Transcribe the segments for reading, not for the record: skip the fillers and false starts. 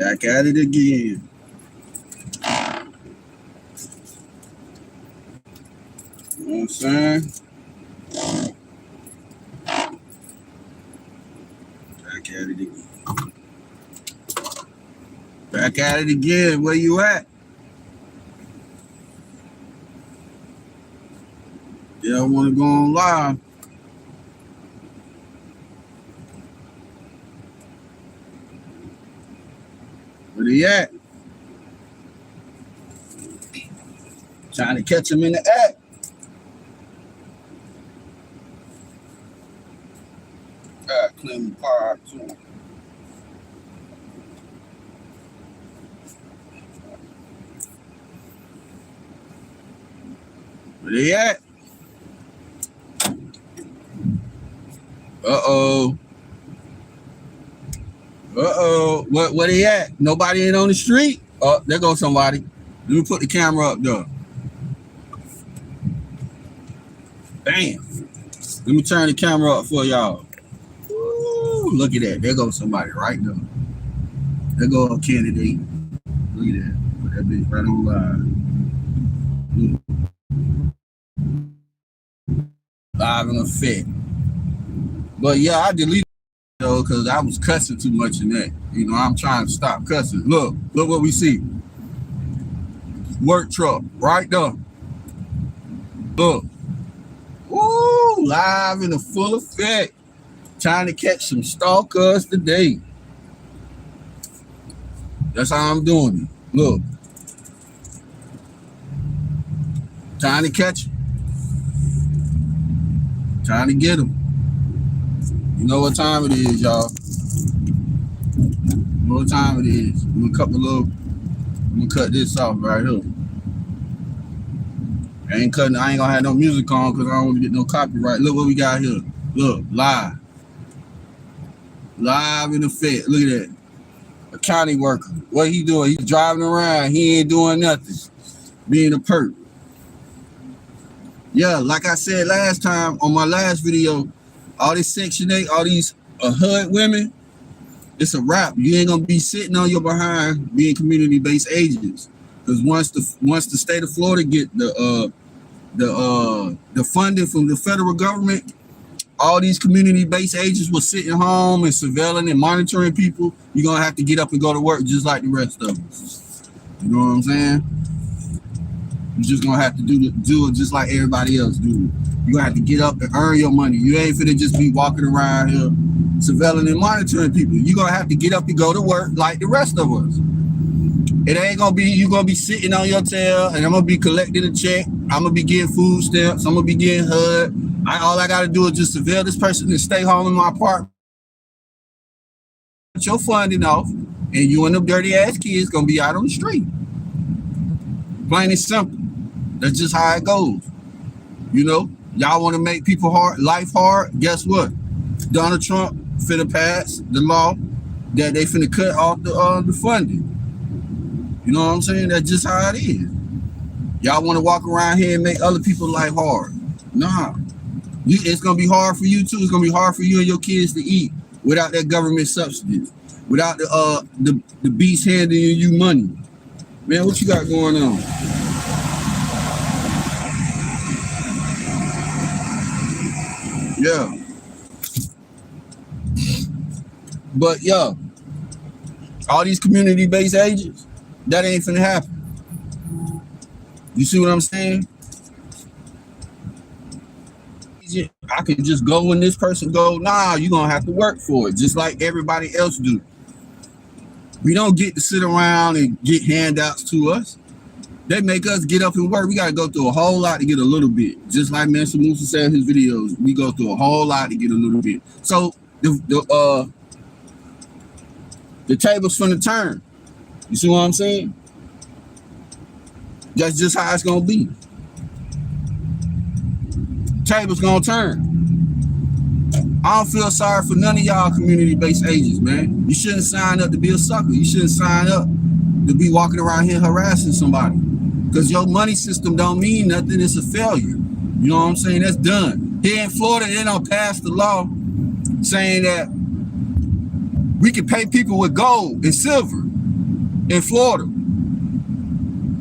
Back at it again. You know what I'm saying? Back at it again. Back at it again. Where you at? Yeah, I want to go on live. Where he at? Trying to catch him in the act. God, Clem Park too. Where they at? Uh-oh. Uh-oh. Where they at? Nobody ain't on the street? Oh, there goes somebody. Let me put the camera up there. Bam. Let me turn the camera up for y'all. Ooh, look at that. There goes somebody right there. There goes a candidate. Look at that. Put that bitch right on live. Live in effect. But yeah, I deleted it though because I was cussing too much in that. You know, I'm trying to stop cussing. Look what we see. Work truck right there. Look. Woo, live in the full effect. Trying to catch some stalkers today. That's how I'm doing it. Look. Trying to catch them. Trying to get them. You know what time it is, y'all. You know what time it is. I'm gonna cut this off right here. I ain't gonna have no music on because I don't want to get no copyright. Look what we got here. Look, live. Live in effect. Look at that. A county worker. What he doing? He's driving around. He ain't doing nothing. Being a perk. Yeah, like I said last time on my last video, all this Section 8, all these HUD women, it's a wrap. You ain't gonna be sitting on your behind being community-based agents. Because once the state of Florida get the funding from the federal government, all these community-based agents were sitting home and surveilling and monitoring people. You're gonna have to get up and go to work just like the rest of us. You know what I'm saying? You're just gonna have to do it just like everybody else do. You're gonna have to get up and earn your money. You ain't finna just be walking around here surveilling and monitoring people. You're gonna have to get up and go to work like the rest of us. It ain't gonna be you gonna be sitting on your tail and I'm gonna be collecting a check. I'm gonna be getting food stamps. I'm gonna be getting HUD. All I gotta do is just surveil this person and stay home in my apartment. Your funding off, and you and them dirty ass kids gonna be out on the street. Plain and simple. That's just how it goes. You know, y'all want to make people life hard. Guess what? Donald Trump finna pass the law that they finna cut off the funding. You know what I'm saying? That's just how it is. Y'all want to walk around here and make other people's life hard? Nah. It's gonna be hard for you too. It's gonna be hard for you and your kids to eat without that government subsidies, without the beast handing you money. Man, what you got going on? Yeah. But yeah, all these community-based agents, that ain't finna happen. You see what I'm saying? I can just go when this person go, nah, you're gonna have to work for it, just like everybody else do. We don't get to sit around and get handouts to us. They make us get up and work. We gotta go through a whole lot to get a little bit. Just like Mr. Musa said in his videos, we go through a whole lot to get a little bit. So the table's finna turn. You see what I'm saying? That's just how it's gonna be. Table's gonna turn. I don't feel sorry for none of y'all community-based agents, man. You shouldn't sign up to be a sucker. You shouldn't sign up to be walking around here harassing somebody. Because your money system don't mean nothing. It's a failure. You know what I'm saying? That's done. Here in Florida, they don't pass the law saying that we can pay people with gold and silver. in Florida.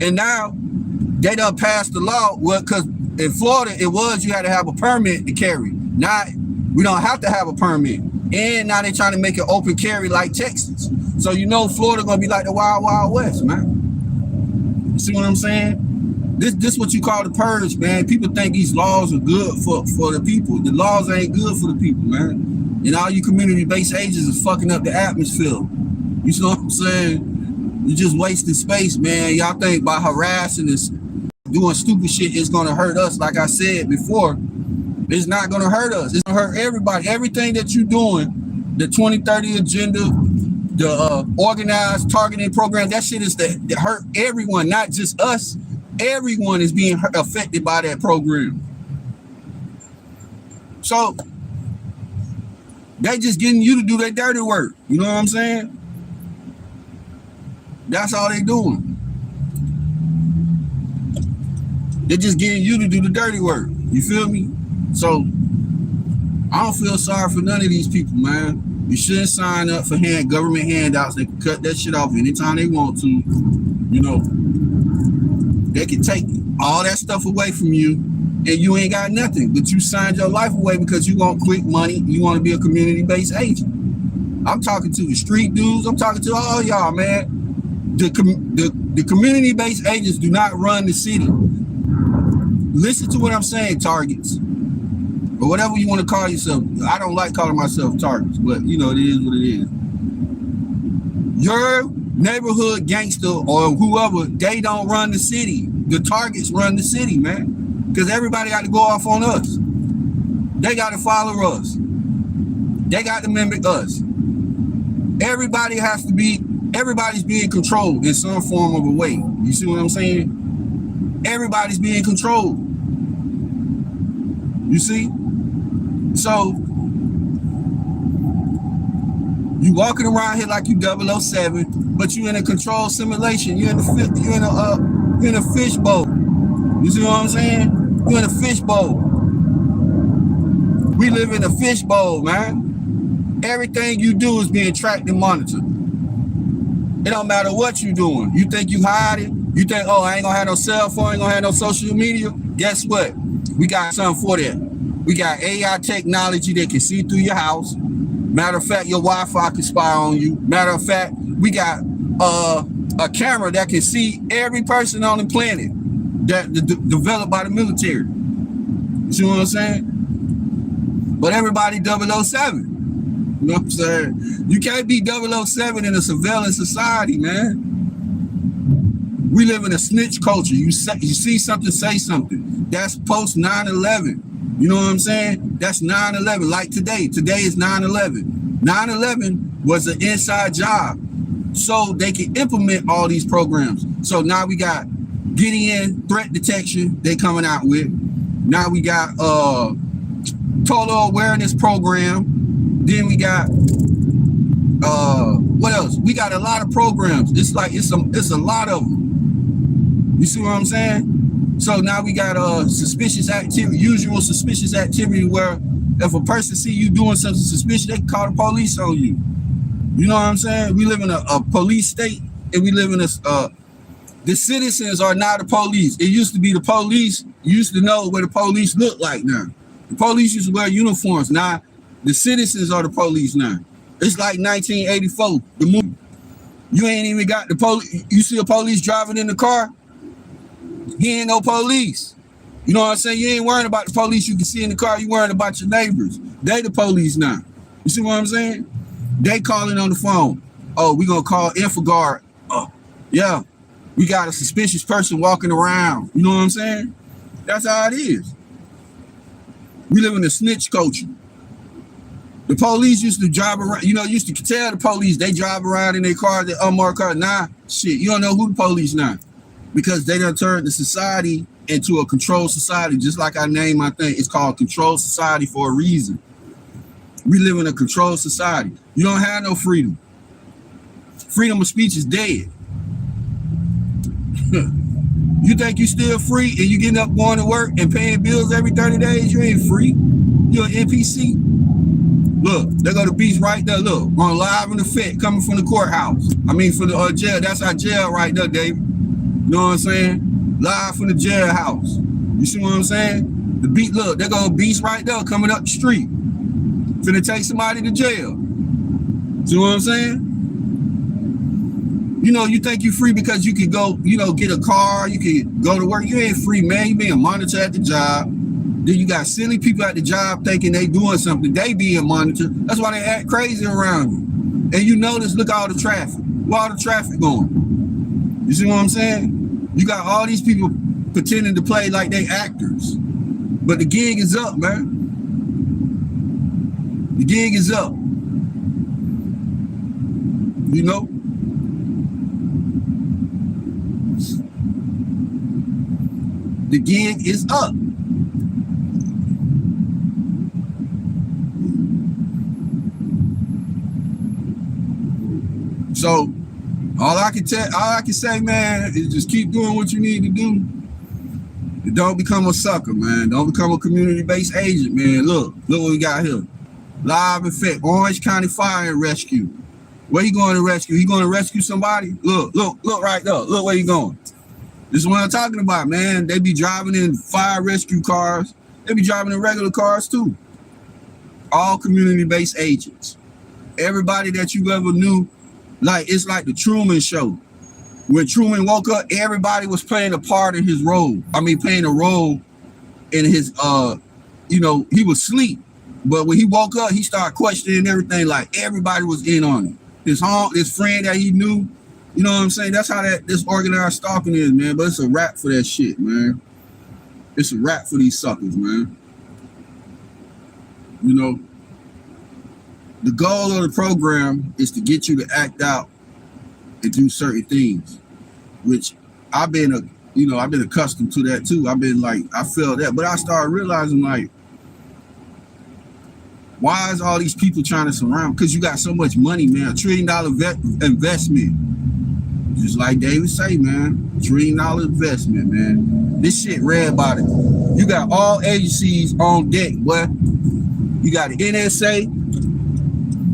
And now they done passed the law, well, because in Florida it was you had to have a permit to carry. Now we don't have to have a permit. And now they're trying to make it open carry like Texas. So you know Florida gonna be like the Wild Wild West, man. You see what I'm saying? This what you call the purge, man. People think these laws are good for the people. The laws ain't good for the people, man. And all you community-based agents is fucking up the atmosphere. You see what I'm saying? You're just wasting space, man. Y'all think by harassing us, doing stupid shit is gonna hurt us. Like I said before, it's not gonna hurt us. It's gonna hurt everybody. Everything that you're doing, the 2030 agenda, the organized targeting program, that shit is that hurt everyone, not just us. Everyone is being affected by that program. So they just getting you to do their dirty work. You know what I'm saying? That's all they doing. They're just getting you to do the dirty work. You feel me? So I don't feel sorry for none of these people, man. You shouldn't sign up for government handouts. They can cut that shit off anytime they want to. You know, they can take all that stuff away from you and you ain't got nothing. But you signed your life away because you want quick money. You want to be a community-based agent. I'm talking to the street dudes. I'm talking to all y'all, man. The community-based agents do not run the city. Listen to what I'm saying, targets. Or whatever you want to call yourself. I don't like calling myself targets, but you know, it is what it is. Your neighborhood gangster or whoever, they don't run the city. The targets run the city, man. Because everybody got to go off on us. They got to follow us. They got to mimic us. Everybody's being controlled in some form of a way. You see what I'm saying? Everybody's being controlled. You see? So you walking around here like you 007, but you in a control simulation. You're in a fishbowl. You see what I'm saying? You're in a fishbowl. We live in a fishbowl, man. Everything you do is being tracked and monitored. It don't matter what you doing. You think you hiding? You think, oh, I ain't gonna have no cell phone, ain't gonna have no social media? Guess what? We got something for that. We got AI technology that can see through your house. Matter of fact, your Wi-Fi can spy on you. Matter of fact, we got a camera that can see every person on the planet that developed by the military. You see what I'm saying? But everybody 007. You know what I'm saying? You can't be 007 in a surveillance society, man. We live in a snitch culture. You see something, say something. That's post 9/11. You know what I'm saying? That's 9/11. Like today. Today is 9/11. 9/11 was an inside job, so they can implement all these programs. So now we got Gideon threat detection. They coming out with. Now we got total awareness program. Then we got what else? We got a lot of programs. It's like it's a lot of them. You see what I'm saying? So now we got suspicious activity, usual suspicious activity, where if a person see you doing something suspicious, they can call the police on you. You know what I'm saying? We live in a police state, and we live in the citizens are not the police. It used to be the police used to know what the police look like now. The police used to wear uniforms. Now the citizens are the police now. It's like 1984, the movie. You ain't even got the police. You see a police driving in the car, he ain't no police. You know what I'm saying? You ain't worrying about the police you can see in the car. You worrying about your neighbors. They the police now. You see what I'm saying? They calling on the phone. Oh, we gonna call InfoGuard. Oh, yeah. We got a suspicious person walking around. You know what I'm saying? That's how it is. We live in a snitch culture. The police used to drive around, used to tell the police they drive around in their cars, their unmarked cars. Nah, shit, you don't know who the police now. Because they done turned the society into a controlled society, just like I named my thing. It's called controlled society for a reason. We live in a controlled society. You don't have no freedom. Freedom of speech is dead. You think you still free and you getting up going to work and paying bills every 30 days? You ain't free. You're an NPC. Look, there go the beast right there. Look, on live in effect, coming from the courthouse. I mean, from the jail. That's our jail right there, David. You know what I'm saying? Live from the jailhouse. You see what I'm saying? The beat, look, there go a beast right there coming up the street. Finna take somebody to jail. See what I'm saying? You know, you think you free because you can go, you know, get a car, you can go to work. You ain't free, man. You being monitored at the job. Then you got silly people at the job thinking they doing something. They being monitored. That's why they act crazy around you. And you notice, look at all the traffic. Where all the traffic going? You see what I'm saying? You got all these people pretending to play like they actors. But the gig is up, man. The gig is up. You know? The gig is up. So all I can say, man, is just keep doing what you need to do. And don't become a sucker, man. Don't become a community-based agent, man. Look what we got here. Live effect, Orange County Fire and Rescue. Where he going to rescue? He going to rescue somebody? Look right there. Look where he going. This is what I'm talking about, man. They be driving in fire rescue cars. They be driving in regular cars too. All community-based agents. Everybody that you ever knew, like it's like the Truman Show. When Truman woke up, everybody was playing a part in his role. I mean, playing a role in his, you know, he was asleep. But when he woke up, he started questioning everything. Like everybody was in on it. His friend that he knew, you know what I'm saying? That's how this organized stalking is, man. But it's a wrap for that shit, man. It's a wrap for these suckers, man. You know, the goal of the program is to get you to act out and do certain things, which I've been accustomed to that too. I've been like, I feel that, but I started realizing like, why is all these people trying to surround? Because you got so much money, man. $1 trillion investment. Just like David say, man. $1 trillion investment, man. This shit red body. You got all agencies on deck, boy. You got the NSA.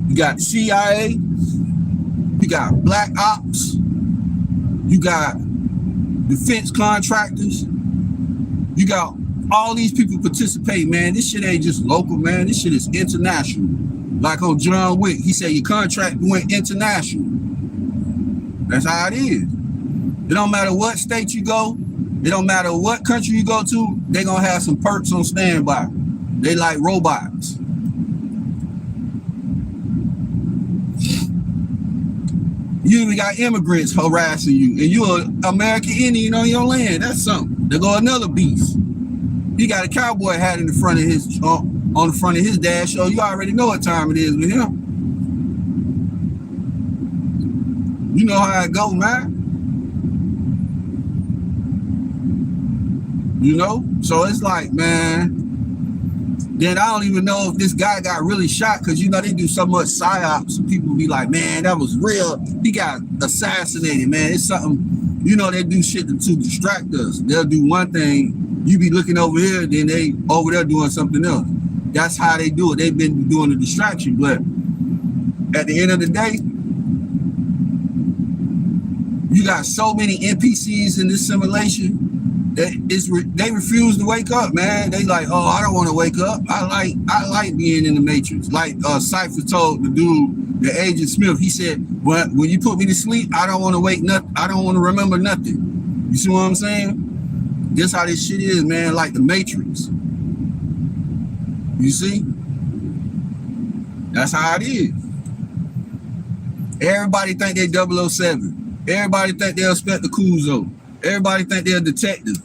You got the CIA. You got Black Ops. You got defense contractors. You got all these people participate, man. This shit ain't just local, man. This shit is international. Like on John Wick, he said your contract went international. That's how it is. It don't matter what state you go. It don't matter what country you go to. They gonna have some perks on standby. They like robots. You even got immigrants harassing you, and you're an American Indian on your land. That's something. There go another beast. He got a cowboy hat in the front of his on the front of his dash, so you already know what time it is with him. You know how it go, man. You know? So it's like, man, then I don't even know if this guy got really shot, because you know they do so much psyops and people be like, man, that was real. He got assassinated, man. It's something, you know, they do shit to distract us. They'll do one thing. You be looking over here, then they over there doing something else. That's how they do it. They've been doing the distraction. But at the end of the day, you got so many NPCs in this simulation that they refuse to wake up, man. They like, oh, I don't want to wake up. I like being in the Matrix. Like Cypher told the dude, the Agent Smith, he said, when you put me to sleep, I don't want to wake nothing. I don't want to remember nothing. You see what I'm saying? This how this shit is, man, like the Matrix. You see? That's how it is. Everybody think they 007. Everybody think they'll Inspector Clouseau. Everybody think they're a detective.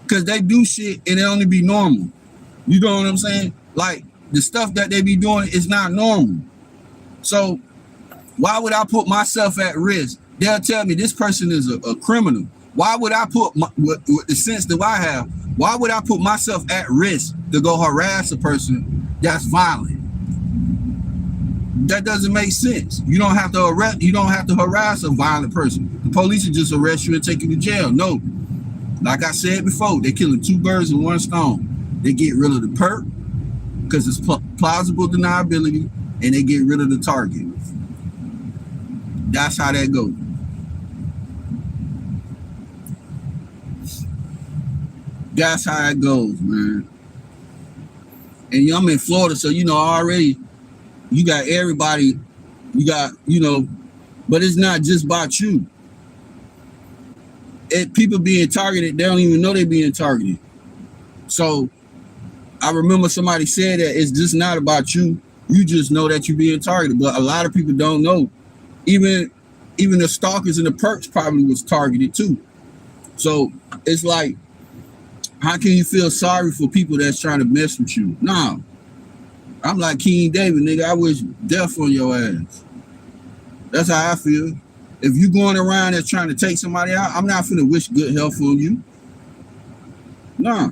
Because they do shit and it only be normal. You know what I'm saying? Like, the stuff that they be doing is not normal. So, why would I put myself at risk? They'll tell me this person is a criminal. Why would I put, with the sense that I have, why would I put myself at risk to go harass a person that's violent? That doesn't make sense. You don't have to arrest, you don't have to harass a violent person. The police will just arrest you and take you to jail. No. Like I said before, they're killing 2 birds with 1 stone. They get rid of the perk because it's plausible deniability, and they get rid of the target. That's how that goes. That's how it goes, man. And I'm in Florida, so already you got everybody, but it's not just about you. People being targeted, they don't even know they're being targeted. So I remember somebody said that it's just not about you. You just know that you're being targeted. But a lot of people don't know. Even the stalkers and the perps probably was targeted too. So it's like, how can you feel sorry for people that's trying to mess with you? Nah. I'm like King David, nigga. I wish death on your ass. That's how I feel. If you going around that's trying to take somebody out, I'm not finna wish good health on you. Nah.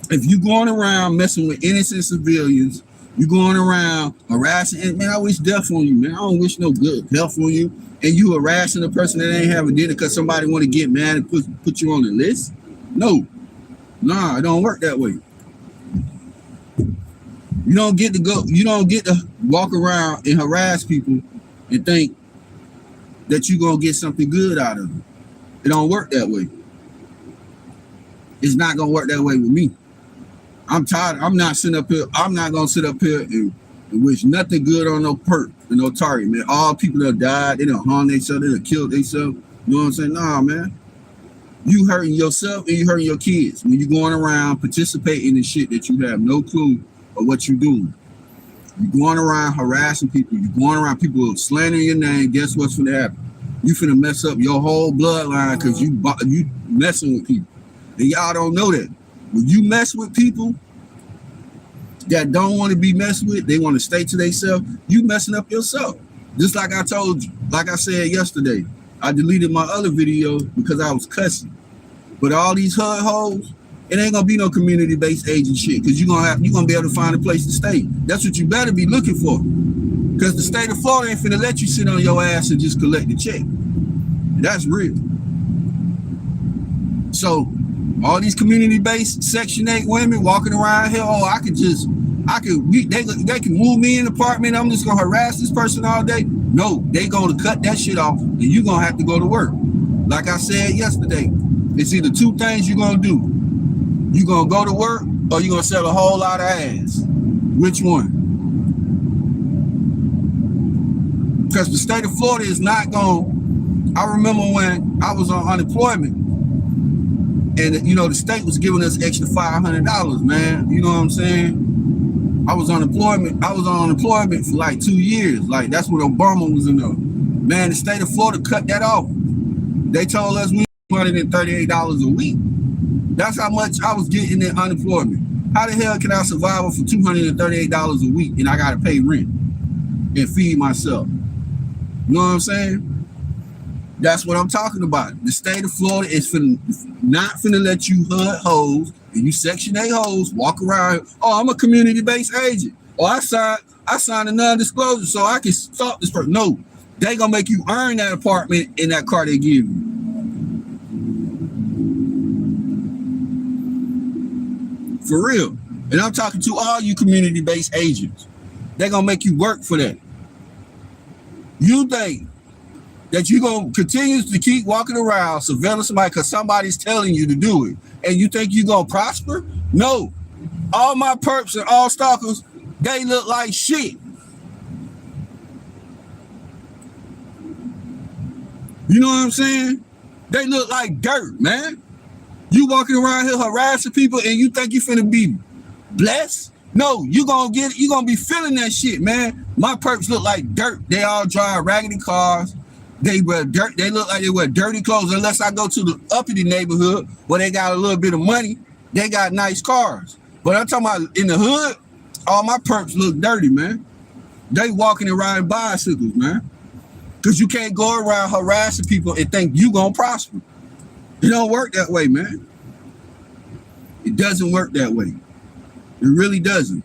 If you going around messing with innocent civilians, you going around harassing, man, I wish death on you, man. I don't wish no good health on you. And you harassing a person that ain't having dinner because somebody want to get mad and put you on the list? No. Nah, it don't work that way. You don't get to walk around and harass people and think that you're gonna get something good out of it. It don't work that way. It's not gonna work that way with me. I'm tired. I'm not gonna sit up here and wish nothing good on no perp and no target, man. All people that died, they done harmed themselves, they done killed themselves. You know what I'm saying? Nah, man. You hurting yourself and you hurting your kids when you going around participating in shit that you have no clue of what you doing. You going around harassing people. You going around people slandering your name. Guess what's finna happen? You finna mess up your whole bloodline because you messing with people. And y'all don't know that. When you mess with people that don't want to be messed with, they want to stay to themselves, you messing up yourself. Just like I told you, like I said yesterday, I deleted my other video because I was cussing. But all these HUD hoes, it ain't gonna be no community-based agent shit because you're gonna be able to find a place to stay. That's what you better be looking for. Because the state of Florida ain't finna let you sit on your ass and just collect the check. That's real. So all these community-based Section 8 women walking around here, they can move me in the apartment, I'm just gonna harass this person all day. No, they gonna cut that shit off and you're gonna have to go to work. Like I said yesterday, it's either two things you're gonna do. You're gonna go to work or you're gonna sell a whole lot of ass. Which one? Because the state of Florida is not gonna, I remember when I was on unemployment and the state was giving us extra $500, man. You know what I'm saying? I was on unemployment for like 2 years. Like that's when Obama was in there. Man, the state of Florida cut that off. They told us we $238 a week. That's how much I was getting in unemployment. How the hell can I survive for $238 a week and I gotta pay rent and feed myself? You know what I'm saying? That's what I'm talking about. The state of Florida is not finna let you HUD hoes and you Section 8 hoes walk around. Oh, I'm a community-based agent. Oh, I signed a non-disclosure so I can stop this person. No, they gonna make you earn that apartment in that car they give you. For real. And I'm talking to all you community-based agents. They're gonna make you work for that. You think that you're gonna continue to keep walking around surveilling somebody because somebody's telling you to do it, and you think you're gonna prosper? No. All my perps and all stalkers, they look like shit. You know what I'm saying? They look like dirt, man. You walking around here harassing people and you think you finna be blessed? No, you gonna be feeling that shit, man. My perps look like dirt. They all drive raggedy cars. They wear dirt. They look like they wear dirty clothes unless I go to the uppity neighborhood where they got a little bit of money. They got nice cars. But I'm talking about in the hood, all my perps look dirty, man. They walking and riding bicycles, man. Because you can't go around harassing people and think you gonna prosper. It don't work that way, man. It doesn't work that way. It really doesn't.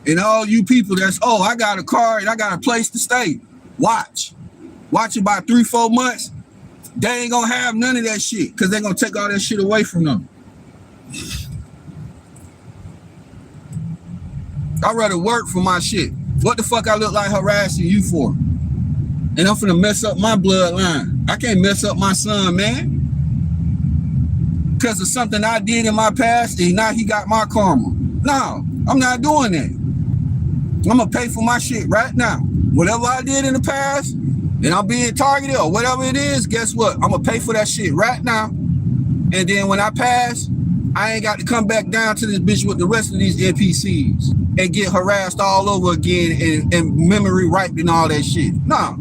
And all you people that's, oh, I got a car and I got a place to stay. Watch about 3-4 months. They ain't gonna have none of that shit because they're gonna take all that shit away from them. I'd rather work for my shit. What the fuck I look like harassing you for? And I'm finna mess up my bloodline. I can't mess up my son, man. Because of something I did in my past, and now he got my karma. No, I'm not doing that. I'm gonna pay for my shit right now. Whatever I did in the past, and I'm being targeted or whatever it is, guess what? I'm gonna pay for that shit right now. And then when I pass, I ain't got to come back down to this bitch with the rest of these NPCs and get harassed all over again and memory wiped and all that shit. No.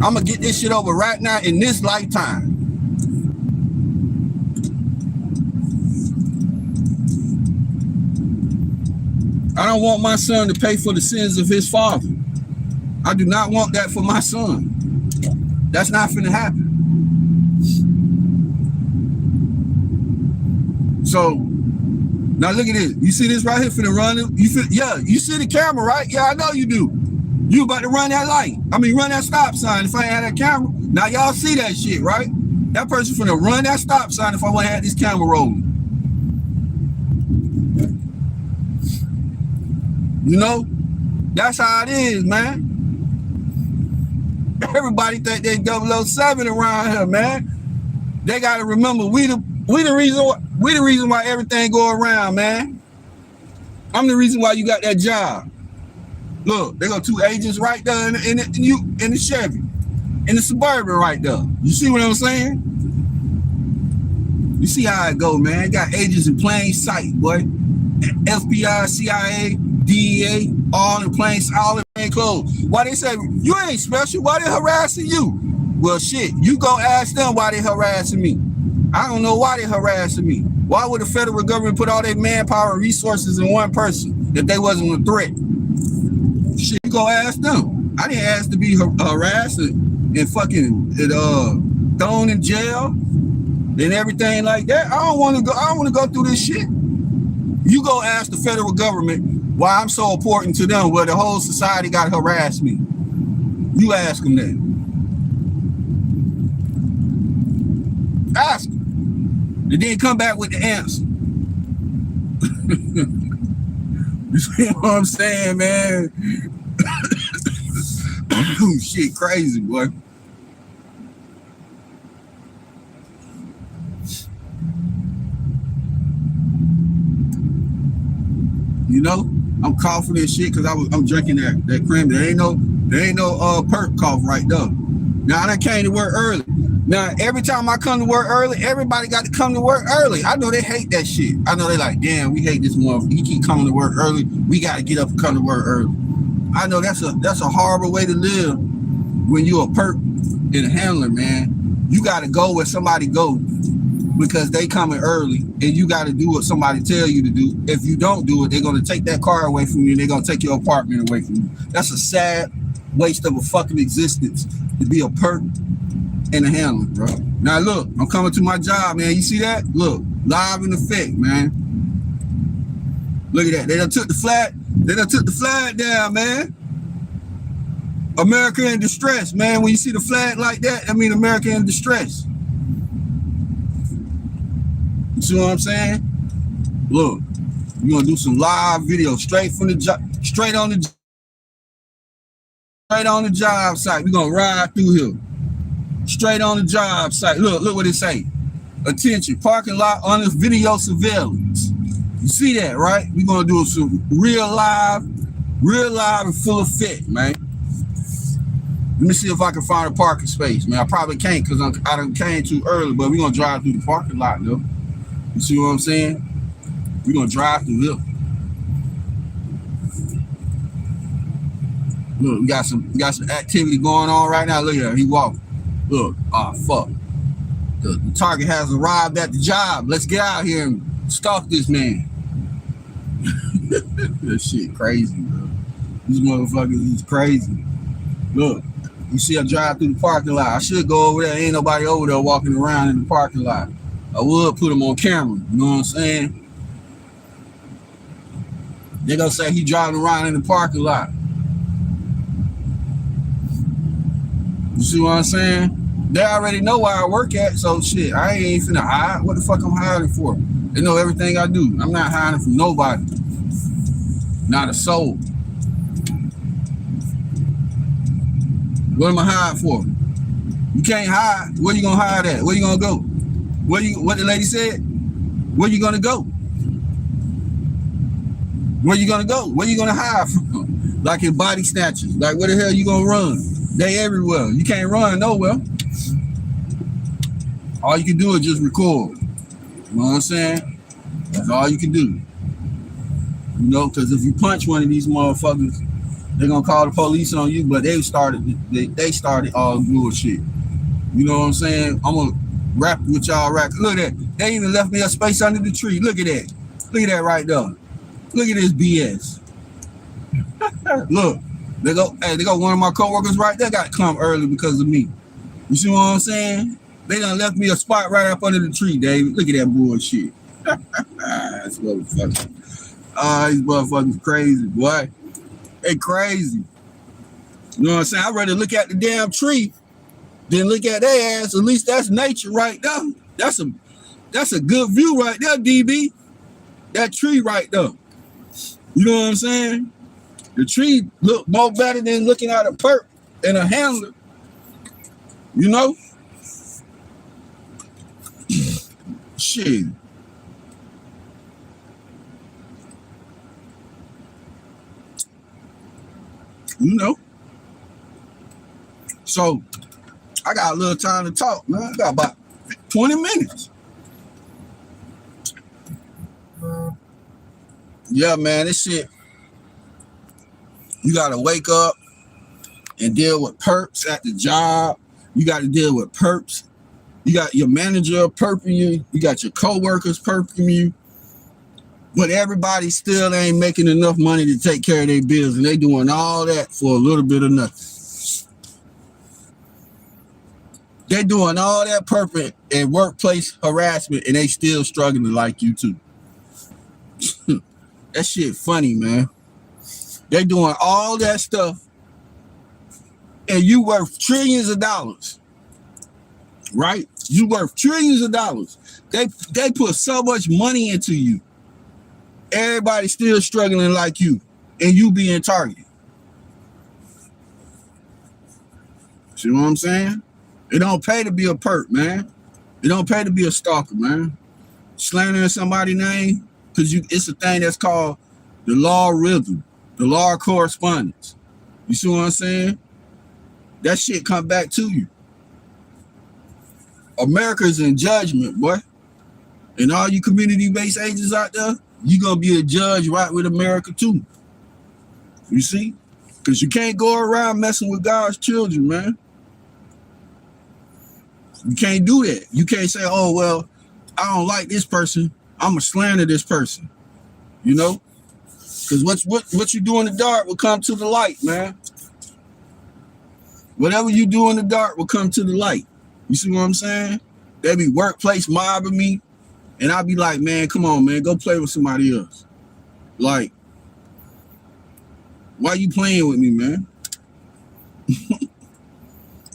I'm gonna get this shit over right now in this lifetime. I don't want my son to pay for the sins of his father. I do not want that for my son. That's not finna happen. So now look at this. You see this right here finna run? Yeah, you see the camera, right? Yeah, I know you do. You about to run that light. Run that stop sign if I ain't had that camera. Now y'all see that shit, right? That person finna run that stop sign if I wouldn't have this camera rolling. You know? That's how it is, man. Everybody think they 007 around here, man. They gotta remember we the reason why everything go around, man. I'm the reason why you got that job. Look, they got 2 agents right there in the Chevy, in the Suburban right there. You see what I'm saying? You see how it go, man. You got agents in plain sight, boy. FBI, CIA, DEA, all in plain clothes. Why they say you ain't special? Why they harassing you? Well, shit, you go ask them why they harassing me. I don't know why they harassing me. Why would the federal government put all their manpower and resources in one person if they wasn't a threat? Shit, you go ask them. I didn't ask to be harassed and fucking thrown in jail and everything like that. I don't want to go through this shit. You go ask the federal government why I'm so important to them, where the whole society got harassed me. You ask them that. Ask them. And then come back with the answer. You see what I'm saying, man? Shit crazy, boy. You know, I'm coughing and shit because I'm drinking that cream. There ain't no perk cough right there. Now I done came to work early. Now every time I come to work early, everybody got to come to work early. I know they hate that shit. I know they like, damn, we hate this motherfucker. He keep coming to work early. We got to get up and come to work early. I know that's a horrible way to live when you're a perk and a handler, man. You got to go where somebody go because they coming early, and you got to do what somebody tell you to do. If you don't do it, they're going to take that car away from you, and they're going to take your apartment away from you. That's a sad waste of a fucking existence to be a perk and a handler, bro. Now look, I'm coming to my job, man. You see that? Look, live in effect, man. Look at that. They done took the flag down, man. America in distress, man. When you see the flag like that, I mean America in distress. You see what I'm saying? Look, we're gonna do some live video straight from the job, straight on the job site. We're gonna ride through here. Straight on the job site. Look what it say. Attention, parking lot under video surveillance. You see that, right? We're gonna do some real live and full effect, man. Let me see if I can find a parking space, man. I probably can't because I done came too early, but we're gonna drive through the parking lot, though. You see what I'm saying? We're gonna drive through here. Look, we got some activity going on right now. Look at him, he walking. Look, oh fuck. The target has arrived at the job. Let's get out here and stalk this man. That shit crazy, bro. These motherfuckers is crazy. Look, you see I drive through the parking lot. I should go over there. Ain't nobody over there walking around in the parking lot. I would put him on camera. You know what I'm saying? They gonna say he driving around in the parking lot. You see what I'm saying? They already know where I work at, so shit, I ain't finna hide. What the fuck I'm hiding for? They know everything I do. I'm not hiding from nobody. Not a soul. What am I hiding for? You can't hide. Where you gonna hide at? Where you gonna go? What the lady said? Where you gonna go? Where you gonna go? Where you gonna hide from? Like in body snatchers. Like where the hell you gonna run? They everywhere. You can't run nowhere. All you can do is just record. You know what I'm saying? That's all you can do. You know, because if you punch one of these motherfuckers, they're gonna call the police on you, but they started all bullshit. You know what I'm saying? I'm gonna rap with y'all right. Look at that. They even left me a space under the tree. Look at that. Look at that right there. Look at this BS. Look, they go one of my coworkers right there got to come early because of me. You see what I'm saying? They done left me a spot right up under the tree, David. Look at that bullshit. That's motherfucker. These motherfuckers crazy, boy. They crazy. You know what I'm saying? I'd rather look at the damn tree than look at their ass. At least that's nature right there. That's a good view right there, DB. That tree right there. You know what I'm saying? The tree look more better than looking at a perp and a handler. You know? Shit. You know? So, I got a little time to talk, man. I got about 20 minutes. Yeah, man, this shit, you gotta wake up and deal with perps at the job. You got to deal with perps. You got your manager perping you. You got your co-workers perping you. But everybody still ain't making enough money to take care of their bills, and they doing all that for a little bit of nothing. They doing all that perping and workplace harassment, and they still struggling like you too. That shit funny, man. They doing all that stuff, and you worth trillions of dollars, right? You worth trillions of dollars. They put so much money into you. Everybody still struggling like you, and you being targeted. See what I'm saying? It don't pay to be a perp, man. It don't pay to be a stalker, man. Slandering somebody's name, because it's a thing that's called the law rhythm, the law of correspondence. You see what I'm saying? That shit come back to you. America's in judgment, boy. And all you community-based agents out there, you're going to be a judge right with America, too. You see? Because you can't go around messing with God's children, man. You can't do that. You can't say, oh, well, I don't like this person. I'm going to slander this person. You know? Because what you do in the dark will come to the light, man. Whatever you do in the dark will come to the light. You see what I'm saying? They be workplace mobbing me. And I'll be like, man, come on, man. Go play with somebody else. Like, why you playing with me, man?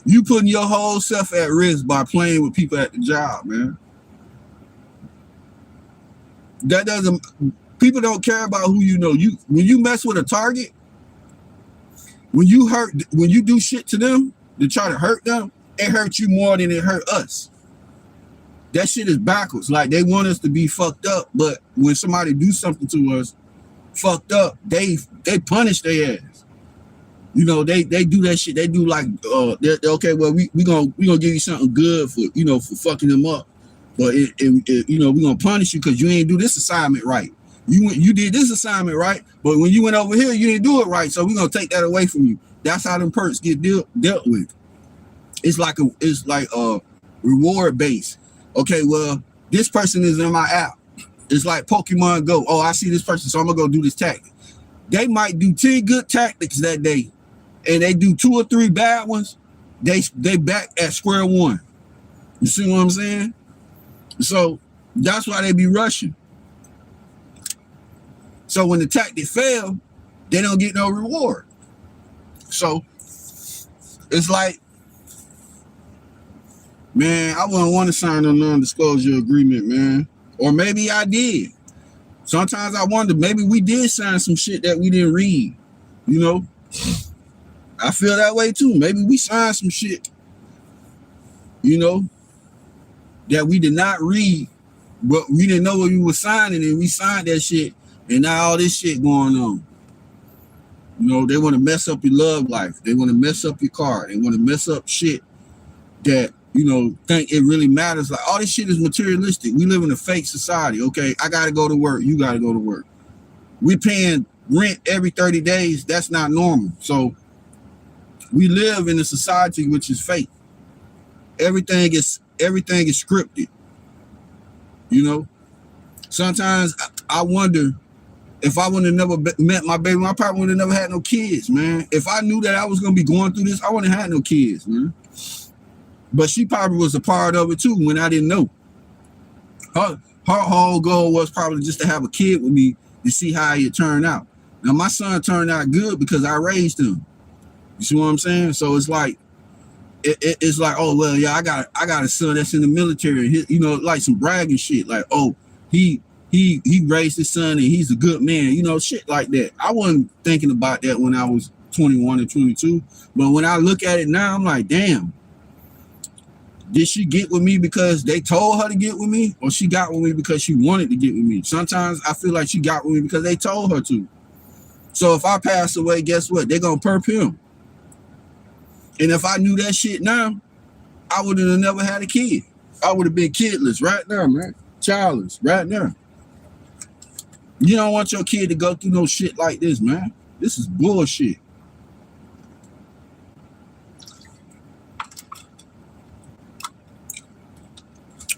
You putting your whole self at risk by playing with people at the job, man. That doesn't... People don't care about who you know. When you mess with a target, when you do shit to them to try to hurt them, it hurts you more than it hurt us. That shit is backwards. Like, they want us to be fucked up, but when somebody do something to us fucked up, they punish their ass. You know, they do that shit. They do like they're okay, well, we gonna give you something good for, you know, for fucking them up. But you know, we gonna punish you because you ain't do this assignment right. You did this assignment right, but when you went over here, you didn't do it right. So we're gonna take that away from you. That's how them perks get dealt with. It's like a reward base. Okay, well, this person is in my app. It's like Pokemon Go. Oh, I see this person, so I'm gonna go do this tactic. They might do 10 good tactics that day, and they do 2 or 3 bad ones. They back at square one. You see what I'm saying? So that's why they be rushing. So when the tactic fail, they don't get no reward. So it's like, man, I wouldn't want to sign a non-disclosure agreement, man. Or maybe I did. Sometimes I wonder, maybe we did sign some shit that we didn't read. You know? I feel that way too. Maybe we signed some shit, you know, that we did not read, but we didn't know what we were signing, and we signed that shit, and now all this shit going on. You know, they want to mess up your love life. They want to mess up your car. They want to mess up shit that, you know, think it really matters. Like, all this shit is materialistic. We live in a fake society, okay? I got to go to work. You got to go to work. We paying rent every 30 days. That's not normal. So we live in a society which is fake. Everything is scripted. You know? Sometimes I wonder, if I would have never met my baby, I probably would have never had no kids, man. If I knew that I was going to be going through this, I wouldn't have had no kids, man. But she probably was a part of it too when I didn't know. Her whole goal was probably just to have a kid with me to see how it turned out. Now, my son turned out good because I raised him. You see what I'm saying? So it's like, it's like, oh, well, yeah, I got a son that's in the military. You know, like some bragging shit. Like, oh, he raised his son and he's a good man, you know, shit like that. I wasn't thinking about that when I was 21 or 22. But when I look at it now, I'm like, damn, did she get with me because they told her to get with me, or she got with me because she wanted to get with me? Sometimes I feel like she got with me because they told her to. So if I pass away, guess what? They're going to perp him. And if I knew that shit now, I would have never had a kid. I would have been kidless right now, man. Childless right now. You don't want your kid to go through no shit like this, man. This is bullshit.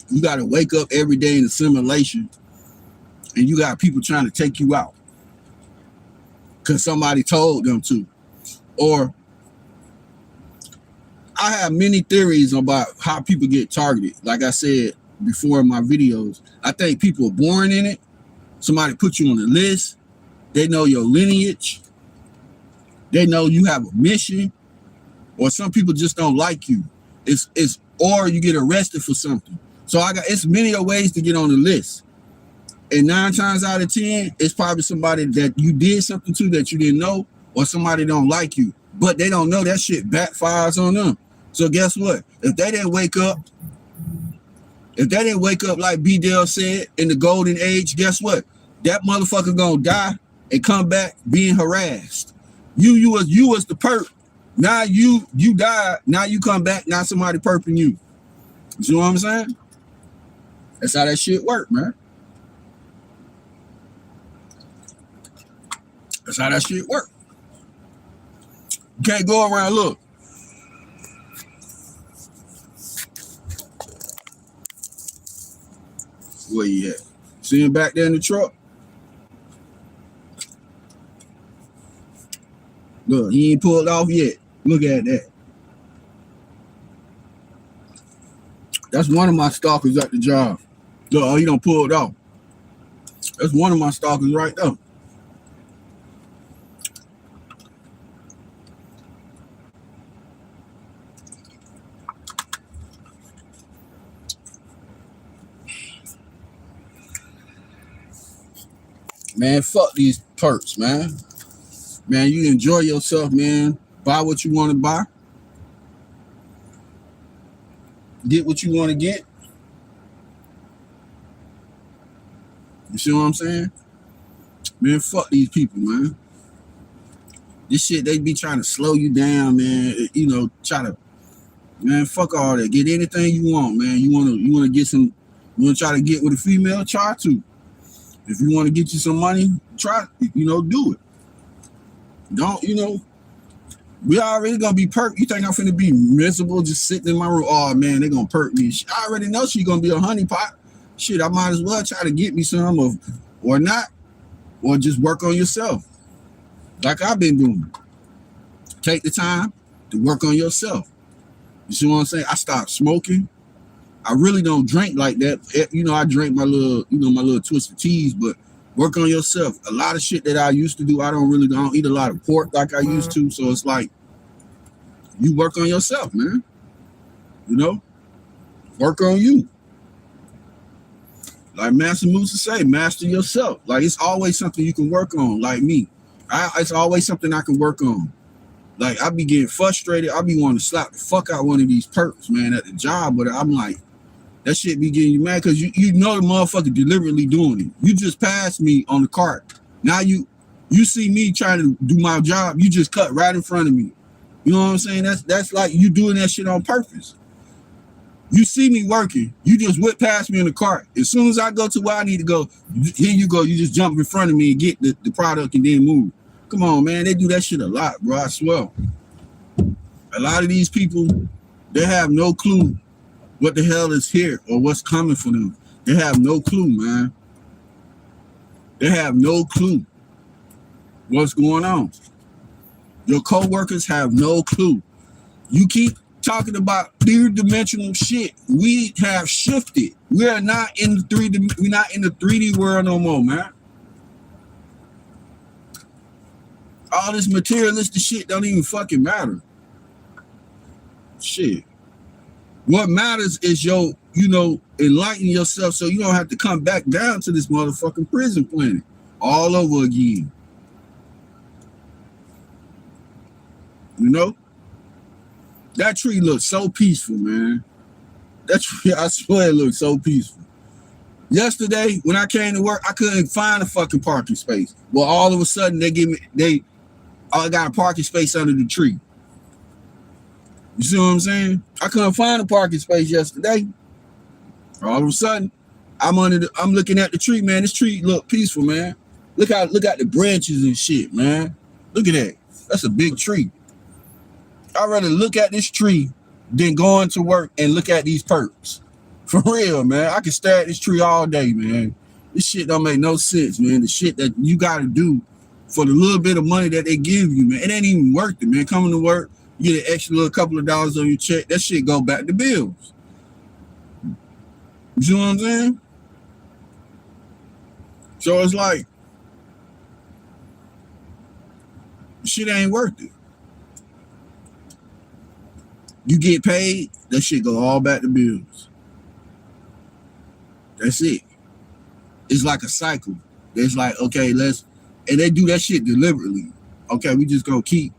You got to wake up every day in a simulation, and you got people trying to take you out because somebody told them to. Or I have many theories about how people get targeted. Like I said before in my videos, I think people are born in it. Somebody put you on the list. They know your lineage. They know you have a mission. Or some people just don't like you. Or you get arrested for something. So it's many ways to get on the list. And 9 times out of 10, it's probably somebody that you did something to that you didn't know, or somebody don't like you. But they don't know that shit backfires on them. So guess what? If they didn't wake up like B. Dale said in the golden age, guess what? That motherfucker gonna die and come back being harassed. You was the perp. Now you died. Now you come back. Now somebody perping you. You see what I'm saying? That's how that shit work, man. That's how that shit work. You can't go around, look. Where you at? See him back there in the truck? Look, he ain't pulled off yet. Look at that. That's one of my stalkers at the job. Look, oh, he done pulled off. That's one of my stalkers right there. Man, fuck these perks, man. Man, you enjoy yourself, man. Buy what you want to buy. Get what you want to get. You see what I'm saying? Man, fuck these people, man. This shit, they be trying to slow you down, man. You know, man, fuck all that. Get anything you want, man. You wanna get some, you wanna try to get with a female, try to. If you want to get you some money, try, do it. Don't, we already gonna be perked. You think I'm finna be miserable just sitting in my room? Oh man, they gonna perk me. I already know she gonna be a honeypot. Shit, I might as well try to get me some or not, or just work on yourself. Like I've been doing. Take the time to work on yourself. You see what I'm saying? I stopped smoking. I really don't drink like that. I drink my little twisted teas, but work on yourself. A lot of shit that I used to do, I don't eat a lot of pork like I used to. So it's like, you work on yourself, man. Work on you. Like Master Musa say, master yourself. Like it's always something you can work on. Like me, it's always something I can work on. Like, I be getting frustrated. I be wanting to slap the fuck out one of these perps, man, at the job. But I'm like, that shit be getting you mad because you know the motherfucker deliberately doing it. You just passed me on the cart. Now you see me trying to do my job. You just cut right in front of me. You know what I'm saying? That's like you doing that shit on purpose. You see me working. You just whip past me in the cart. As soon as I go to where I need to go, here you go. You just jump in front of me and get the product and then move. Come on, man. They do that shit a lot, bro. I swear. A lot of these people, they have no clue what the hell is here or what's coming for them. They have no clue, man. They have no clue what's going on. Your co-workers have no clue. You keep talking about three-dimensional shit. We have shifted. We are not in the 3D. We're not in the 3D world no more, man. All this materialistic shit don't even fucking matter. Shit. What matters is enlighten yourself so you don't have to come back down to this motherfucking prison planet all over again. You know? That tree looks so peaceful, man. That tree, I swear, it looks so peaceful. Yesterday, when I came to work, I couldn't find a fucking parking space. Well, all of a sudden, I got a parking space under the tree. You see what I'm saying? I couldn't find a parking space yesterday. All of a sudden, I'm looking at the tree, man. This tree look peaceful, man. Look at the branches and shit, man. Look at that. That's a big tree. I'd rather look at this tree than going to work and look at these perks. For real, man. I can stare at this tree all day, man. This shit don't make no sense, man. The shit that you got to do for the little bit of money that they give you, man. It ain't even worth it, man. Coming to work, you get an extra little couple of dollars on your check. That shit go back to bills. You see what I'm saying? So it's like, shit ain't worth it. You get paid, that shit go all back to bills. That's it. It's like a cycle. It's like, okay, and they do that shit deliberately. Okay, we just gonna keep,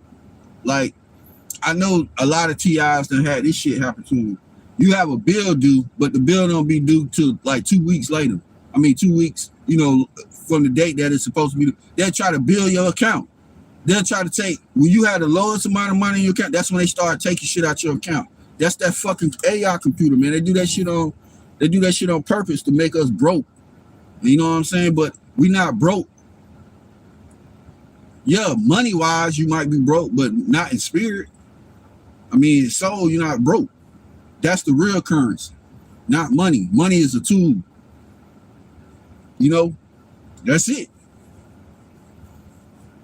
like, I know a lot of TIs that had this shit happen to them. You have a bill due, but the bill don't be due till like 2 weeks later. 2 weeks, from the date that it's supposed to be. They'll try to bill your account. They'll try to take, when you had the lowest amount of money in your account, that's when they start taking shit out your account. That's that fucking AI computer, man. They do that shit on purpose to make us broke. You know what I'm saying? But we not broke. Yeah, money-wise, you might be broke, but not in spirit. In soul, you're not broke. That's the real currency, not money. Money is a tool. That's it.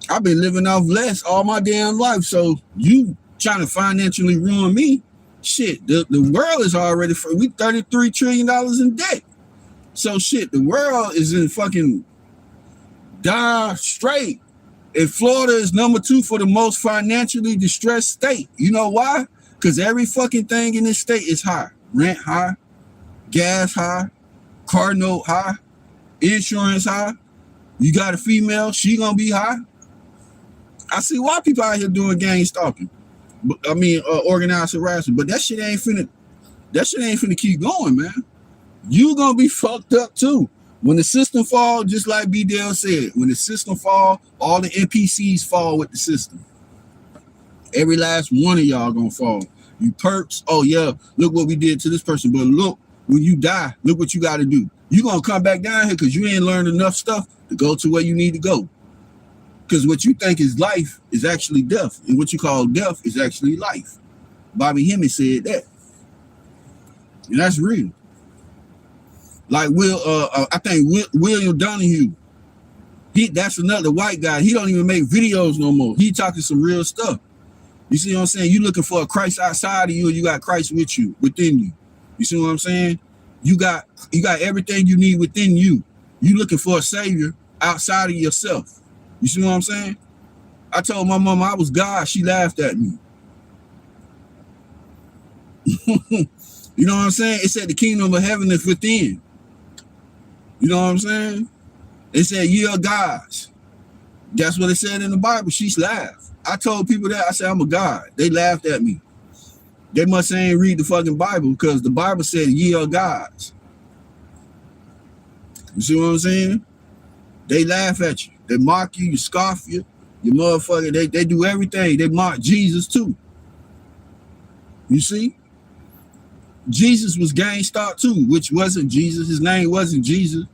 I've been living off less all my damn life. So you trying to financially ruin me? Shit, the world is already we $33 trillion in debt. So shit, the world is in fucking dire straight. And Florida is number 2 for the most financially distressed state. You know why? Because every fucking thing in this state is high. Rent high, gas high, car note high, insurance high. You got a female, she gonna be high. I see why people out here doing gang stalking. Organized harassment. But that shit ain't finna keep going, man. You gonna be fucked up too. When the system fall, just like B-Dale said, when the system fall, all the NPCs fall with the system. Every last one of y'all gonna fall. You perps, oh yeah, look what we did to this person. But look, when you die, look what you gotta do. You gonna come back down here because you ain't learned enough stuff to go to where you need to go. Because what you think is life is actually death. And what you call death is actually life. Bobby Hemming said that. And that's real. Like I think William Donahue. That's another white guy. He don't even make videos no more. He talking some real stuff. You see what I'm saying? You looking for a Christ outside of you, and you got Christ with you, within you. You see what I'm saying? You got everything you need within you. You looking for a savior outside of yourself. You see what I'm saying? I told my mama I was God. She laughed at me. You know what I'm saying? It said the kingdom of heaven is within. You know what I'm saying? It said, ye are gods. That's what it said in the Bible. She's laughed. I told people that. I said, I'm a God. They laughed at me. They must ain't read the fucking Bible, because the Bible said ye are gods. You see what I'm saying? They laugh at you. They mock you. You scoff you. You motherfucker. They do everything. They mock Jesus too. You see? Jesus was gang star too, which wasn't Jesus. His name wasn't Jesus.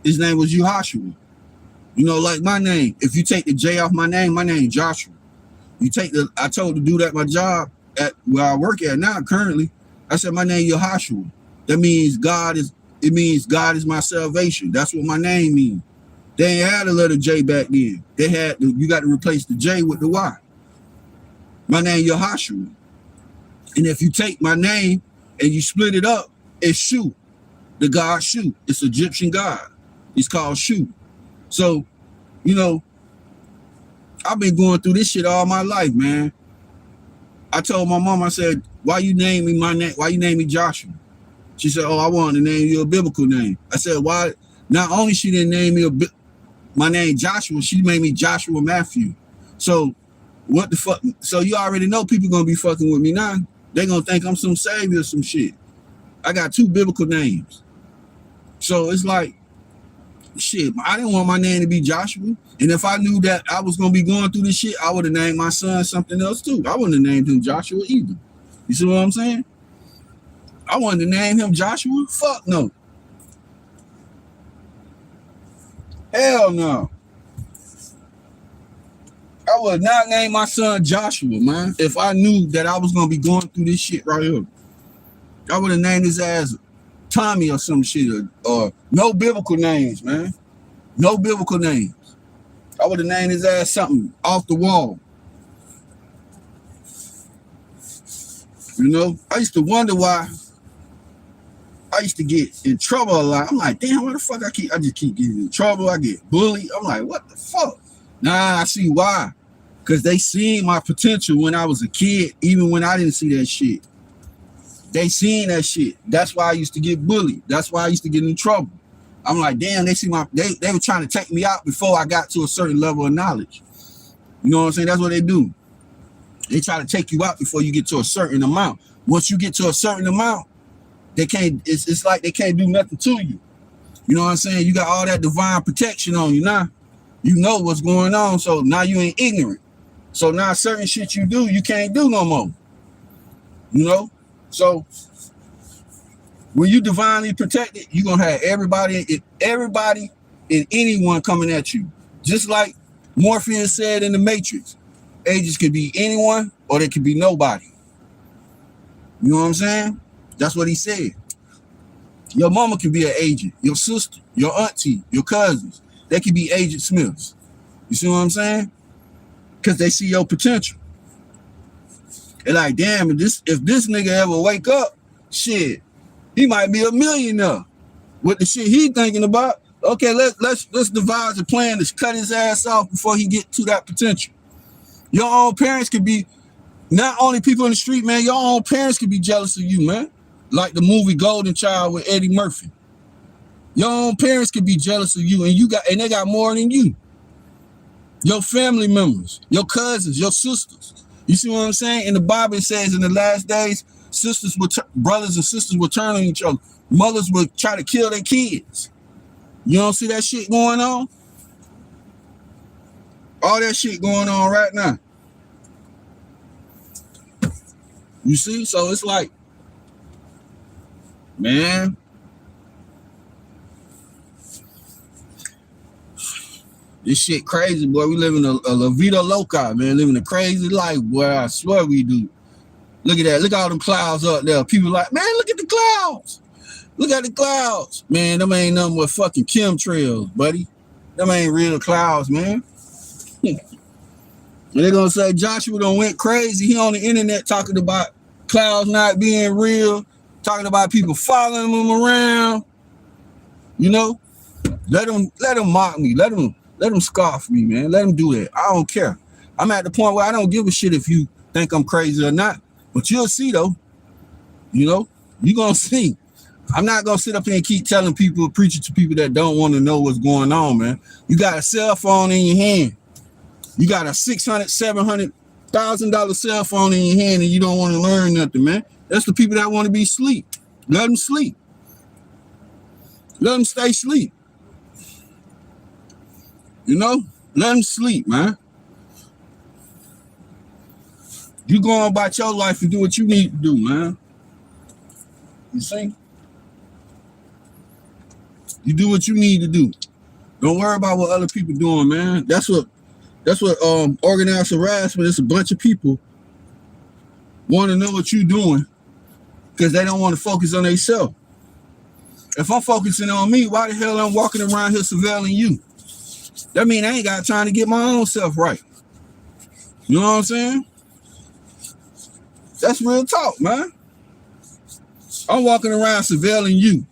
His name was Yahushua. You know, like my name. If you take the J off my name Joshua. You take the, I told the dude at my job at where I work at now currently, I said my name Yahushua. That means God is, it means God is my salvation. That's what my name means. They ain't had a letter J back then. They had, you got to replace the J with the Y. My name Yahushua. And if you take my name and you split it up, it's Shu, the god Shu. It's Egyptian god. He's called Shu. So, you know, I've been going through this shit all my life, man. I told my mom, I said, why you name me my name? Why you name me Joshua? She said, oh, I wanted to name you a biblical name. I said, why? Not only she didn't name me my name Joshua, she made me Joshua Matthew. So what the fuck? So you already know people gonna be fucking with me now. They gonna think I'm some savior or some shit. I got 2 biblical names. So it's like, shit, I didn't want my name to be Joshua. And if I knew that I was gonna be going through this shit, I would have named my son something else too. I wouldn't have named him Joshua either. You see what I'm saying? I wanted to name him Joshua? Fuck no. Hell no. I would not name my son Joshua, man. If I knew that I was gonna be going through this shit right here, I would have named his ass Tommy or some shit, or no biblical names, man. No biblical names. I would have named his ass something off the wall. You know, I used to wonder why I used to get in trouble a lot. I'm like, damn, why the fuck I just keep getting in trouble? I get bullied. I'm like, what the fuck? Nah, I see why. Because they seen my potential when I was a kid, even when I didn't see that shit. They seen that shit. That's why I used to get bullied. That's why I used to get in trouble. I'm like, damn, they see they were trying to take me out before I got to a certain level of knowledge. You know what I'm saying? That's what they do. They try to take you out before you get to a certain amount. Once you get to a certain amount, they can't, it's like they can't do nothing to you. You know what I'm saying? You got all that divine protection on you now. You know what's going on, so now you ain't ignorant. So now certain shit you do, you can't do no more. You know? So when you divinely protected, you're gonna have everybody and anyone coming at you. Just like Morpheus said in the Matrix, agents could be anyone or they could be nobody. You know what I'm saying? That's what he said. Your mama could be an agent, your sister, your auntie, your cousins. They could be Agent Smiths. You see what I'm saying? Because they see your potential. They're like, damn, if this nigga ever wake up, shit, he might be a millionaire. With the shit he thinking about, okay, let's devise a plan to cut his ass off before he get to that potential. Your own parents could be, not only people in the street, man, your own parents could be jealous of you, man. Like the movie Golden Child with Eddie Murphy. Your own parents could be jealous of you, and they got more than you. Your family members, your cousins, your sisters. You see what I'm saying? In the Bible, it says in the last days, brothers and sisters will turn on each other. Mothers will try to kill their kids. You don't see that shit going on? All that shit going on right now. You see? So it's like, man, this shit crazy, boy. We live in a La Vida Loca, man. Living a crazy life, boy. I swear we do. Look at that. Look at all them clouds up there. People like, man, look at the clouds. Look at the clouds. Man, them ain't nothing but fucking chemtrails, buddy. Them ain't real clouds, man. And they're going to say Joshua done went crazy. He on the internet talking about clouds not being real, talking about people following him around. You know, let them mock me. Let them scoff me, man. Let them do that. I don't care. I'm at the point where I don't give a shit if you think I'm crazy or not. But you'll see, though. You know, you're going to see. I'm not going to sit up here and keep telling people, preaching to people that don't want to know what's going on, man. You got a cell phone in your hand. You got a $600, $700,000 cell phone in your hand and you don't want to learn nothing, man. That's the people that want to be asleep. Let them sleep. Let them stay asleep. You know? Let them sleep, man. You go on about your life and do what you need to do, man. You see? You do what you need to do. Don't worry about what other people doing, man. That's what organized harassment is. A bunch of people want to know what you're doing because they don't want to focus on themselves. If I'm focusing on me, why the hell I'm walking around here surveilling you? That means I ain't got time to get my own self right. You know what I'm saying? That's real talk, man. I'm walking around surveilling you.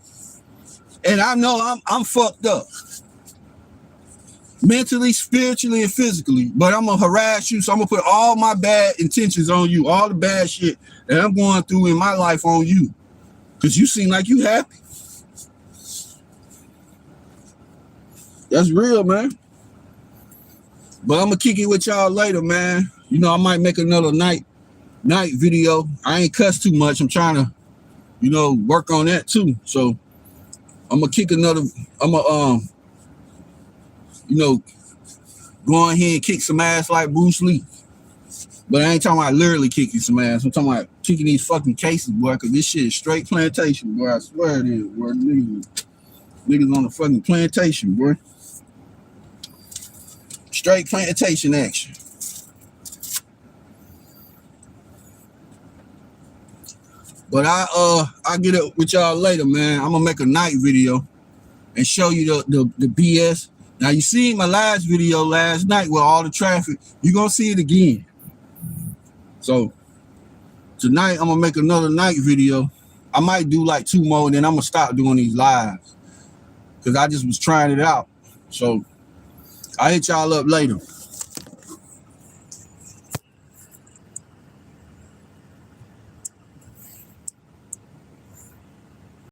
And I know I'm fucked up. Mentally, spiritually, and physically. But I'm going to harass you, so I'm going to put all my bad intentions on you. All the bad shit that I'm going through in my life on you. Because you seem like you happy. That's real, man. But I'm going to kick it with y'all later, man. You know, I might make another night video. I ain't cuss too much. I'm trying to, you know, work on that too. So I'm going to kick another, I'm going to, you know, go in here and kick some ass like Bruce Lee. But I ain't talking about literally kicking some ass. I'm talking about kicking these fucking cases, boy, because this shit is straight plantation, boy. I swear it is, boy. Niggas on the fucking plantation, boy. Straight plantation action. But I get up with y'all later, man. I'm gonna make a night video and show you the BS. Now you seen my last video last night with all the traffic. You're gonna see it again. So tonight I'm gonna make another night video. I might do like 2 more, and then I'm gonna stop doing these lives because I just was trying it out. So I'll hit y'all up later.